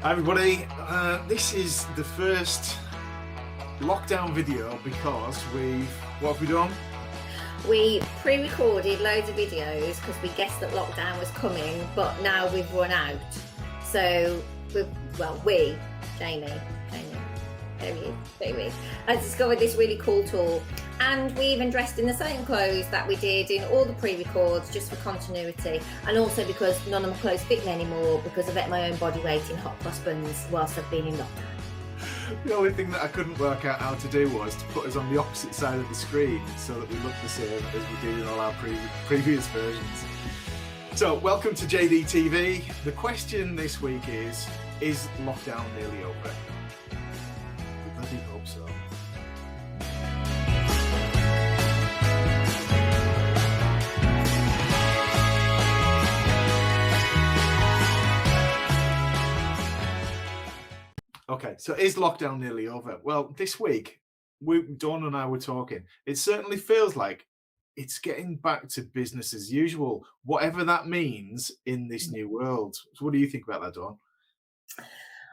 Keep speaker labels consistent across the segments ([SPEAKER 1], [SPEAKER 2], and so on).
[SPEAKER 1] Hi everybody, this is the first lockdown video because what have we done?
[SPEAKER 2] We pre-recorded loads of videos because we guessed that lockdown was coming, but now we've run out. So, Jamie, there he is, has discovered this really cool tool. And we even dressed in the same clothes that we did in all the pre-records just for continuity. And also because none of my clothes fit me anymore because I've ate my own body weight in hot cross buns whilst I've been in lockdown.
[SPEAKER 1] The only thing that I couldn't work out how to do was to put us on the opposite side of the screen so that we look the same as we did in all our previous versions. So, welcome to JDTV. The question this week is lockdown nearly over? I bloody hope so. Okay, so is lockdown nearly over? Well, this week, Dawn and I were talking. It certainly feels like it's getting back to business as usual, whatever that means in this new world. So what do you think about that, Dawn?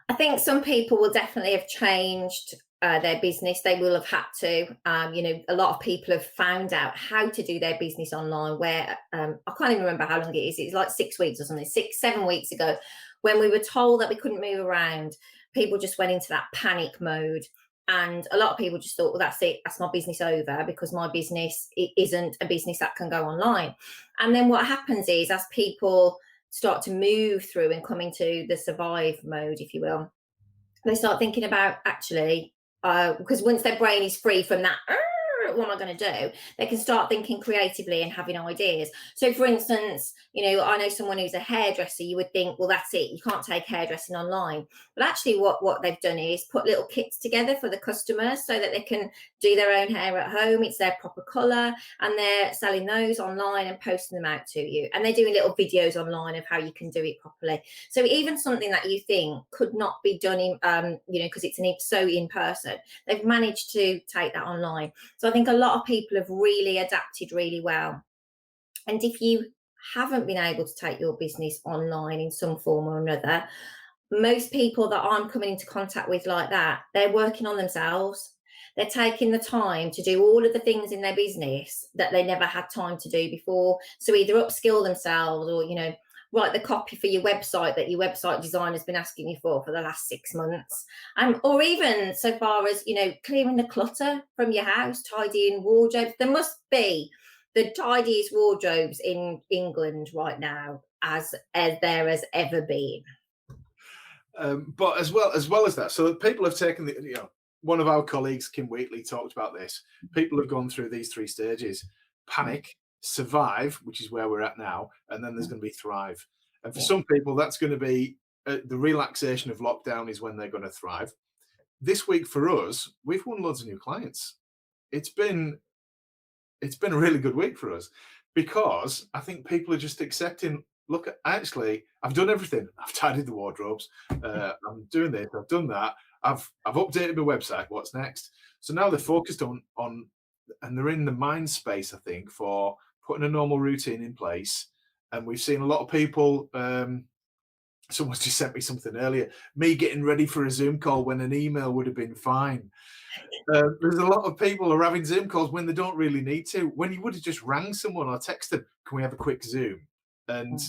[SPEAKER 2] I think some people will definitely have changed their business. They will have had to. A lot of people have found out how to do their business online. Where I can't even remember how long it is. It's like 6 weeks or something, 7 weeks ago, when we were told that we couldn't move around. People just went into that panic mode. And a lot of people just thought, well, that's it. That's my business over because my business isn't a business that can go online. And then what happens is as people start to move through and come into the survive mode, if you will, they start thinking about actually, because once their brain is free from that, what am I going to do? They can start thinking creatively and having ideas. So, for instance, I know someone who's a hairdresser. You would think, well, that's it. You can't take hairdressing online. But actually, what they've done is put little kits together for the customers so that they can do their own hair at home. It's their proper colour, and they're selling those online and posting them out to you. And they're doing little videos online of how you can do it properly. So even something that you think could not be done in, because it's so in person, they've managed to take that online. So I think a lot of people have really adapted really well. And if you haven't been able to take your business online in some form or another, most people that I'm coming into contact with like that, they're working on themselves. They're taking the time to do all of the things in their business that they never had time to do before. So either upskill themselves or, write the copy for your website that your website designer's been asking you for the last 6 months. Or even so far as, clearing the clutter from your house, tidying wardrobes. There must be the tidiest wardrobes in England right now as there has ever been.
[SPEAKER 1] But as well as that, so people have taken one of our colleagues, Kim Wheatley, talked about this. People have gone through these 3 stages: panic, survive, which is where we're at now, and then there's going to be thrive. And for some people, that's going to be the relaxation of lockdown is when they're going to thrive. This week for us, we've won loads of new clients. It's been a really good week for us because I think people are just accepting. Look, actually, I've done everything. I've tidied the wardrobes. I'm doing this. I've done that. I've updated my website. What's next? So now they're focused on, and they're in the mind space, I think, for putting a normal routine in place. And we've seen a lot of people. Someone's just sent me something earlier. Me getting ready for a Zoom call when an email would have been fine. There's a lot of people who are having Zoom calls when they don't really need to. When you would have just rang someone or texted, "Can we have a quick Zoom?" And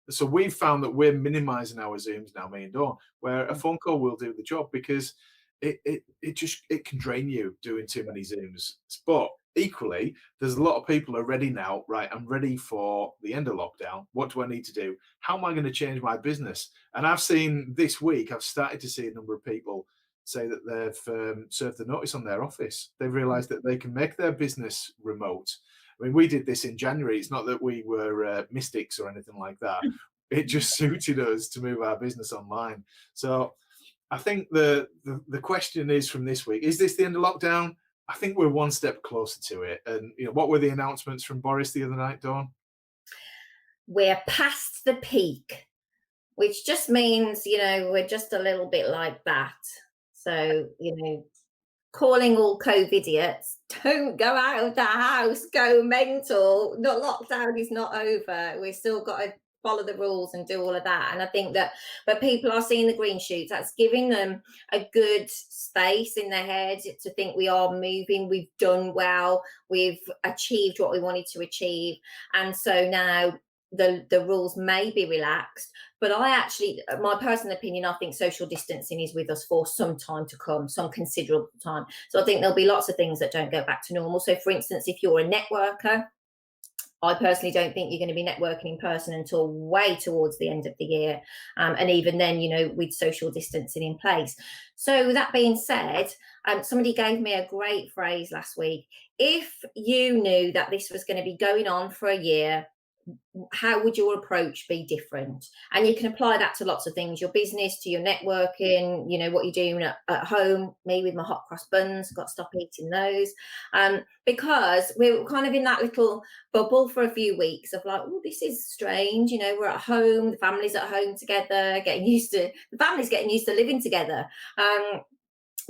[SPEAKER 1] so we've found that we're minimizing our Zooms now, me and Dawn, where a phone call will do the job because it can drain you doing too many Zooms. But equally, there's a lot of people who are ready now. Right, I'm ready for the end of lockdown. What do I need to do? How am I going to change my business? And I've seen this week, I've started to see a number of people say that they've served the notice on their office. They've realized that they can make their business remote. I mean, we did this in January. It's not that we were mystics or anything like that. It just suited us to move our business online. So I think the question is from this week, is this the end of lockdown? I think we're one step closer to it. And what were the announcements from Boris the other night, Dawn?
[SPEAKER 2] We're past the peak, which just means, we're just a little bit like that. So, calling all COVIDiots, don't go out of the house, go mental. The lockdown is not over. We've still got to follow the rules and do all of that. And I think that, but people are seeing the green shoots. That's giving them a good space in their head to think we are moving, we've done well, we've achieved what we wanted to achieve. And so now the rules may be relaxed, but I actually, my personal opinion, I think social distancing is with us for some time to come, some considerable time. So I think there'll be lots of things that don't go back to normal. So for instance, if you're a networker, I personally don't think you're going to be networking in person until way towards the end of the year. And even then, with social distancing in place. So that being said, somebody gave me a great phrase last week. If you knew that this was going to be going on for a year, how would your approach be different? And you can apply that to lots of things, your business, to your networking, what you're doing at home. Me with my hot cross buns, got to stop eating those, because we're kind of in that little bubble for a few weeks of like, oh, this is strange, we're at home, the family's at home together, the family's getting used to living together.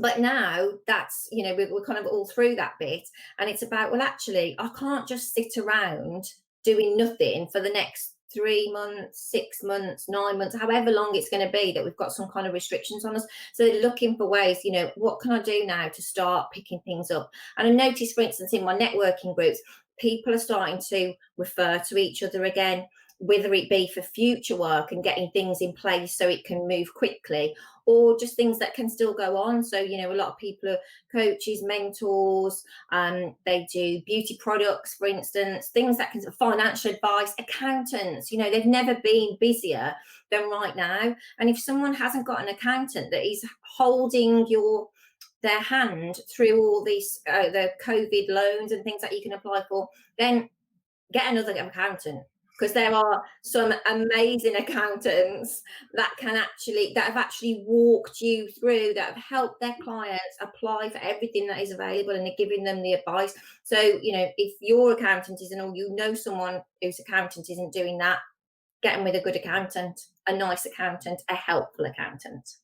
[SPEAKER 2] But now that's, we're kind of all through that bit, and it's about, well, actually, I can't just sit around doing nothing for the next 3 months, 6 months, 9 months, however long it's going to be that we've got some kind of restrictions on us. So they're looking for ways, what can I do now to start picking things up? And I noticed, for instance, in my networking groups, people are starting to refer to each other again, whether it be for future work and getting things in place so it can move quickly, or just things that can still go on. So, a lot of people are coaches, mentors, they do beauty products, for instance, things that can, financial advice, accountants, they've never been busier than right now. And if someone hasn't got an accountant that is holding their hand through all these, the COVID loans and things that you can apply for, then get another accountant. Because there are some amazing accountants that have actually walked you through, that have helped their clients apply for everything that is available, and they're giving them the advice. So, if your accountant isn't, or someone whose accountant isn't doing that, get them with a good accountant, a nice accountant, a helpful accountant.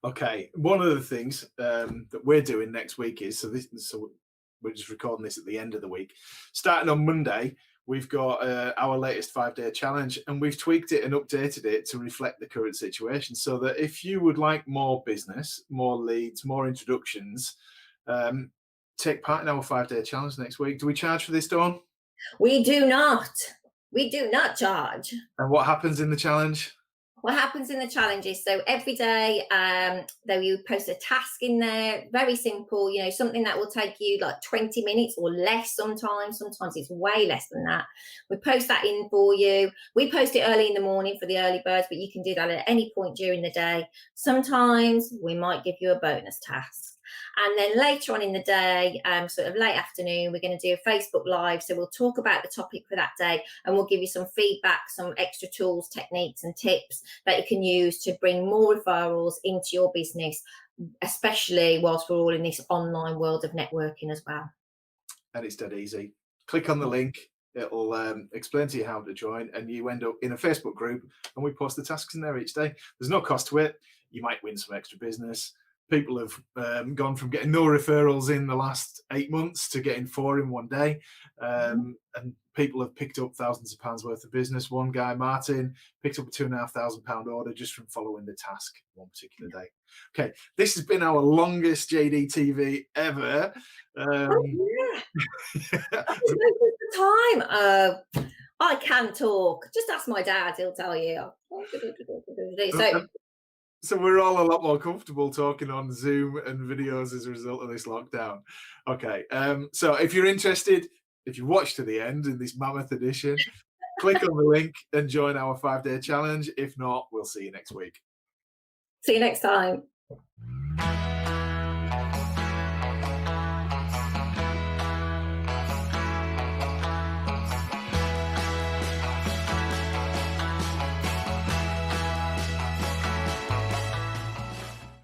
[SPEAKER 1] Okay, one of the things that we're doing next week is, so we're just recording this at the end of the week. Starting on Monday, we've got our latest 5-day challenge, and we've tweaked it and updated it to reflect the current situation, so that if you would like more business, more leads, more introductions, take part in our 5-day challenge next week. Do we charge for this, Dawn?
[SPEAKER 2] We do not. We do not charge.
[SPEAKER 1] And what happens in the challenge?
[SPEAKER 2] What happens in the challenges? So every day, though, you post a task in there, very simple, something that will take you like 20 minutes or less sometimes. Sometimes it's way less than that. We post that in for you. We post it early in the morning for the early birds, but you can do that at any point during the day. Sometimes we might give you a bonus task. And then later on in the day, sort of late afternoon, we're going to do a Facebook Live. So we'll talk about the topic for that day, and we'll give you some feedback, some extra tools, techniques and tips that you can use to bring more referrals into your business, especially whilst we're all in this online world of networking as well.
[SPEAKER 1] And it's dead easy. Click on the link. It'll explain to you how to join, and you end up in a Facebook group, and we post the tasks in there each day. There's no cost to it. You might win some extra business. People have gone from getting no referrals in the last 8 months to getting 4 in one day. And people have picked up thousands of pounds worth of business. One guy, Martin, picked up a £2,500 order just from following the task one particular day. Okay, this has been our longest JDTV ever.
[SPEAKER 2] Time. I can talk. Just ask my dad, he'll tell you.
[SPEAKER 1] So we're all a lot more comfortable talking on Zoom and videos as a result of this lockdown. Okay, so if you're interested, if you watch to the end in this mammoth edition, click on the link and join our 5-day challenge. If not, we'll see you next week.
[SPEAKER 2] See you next time.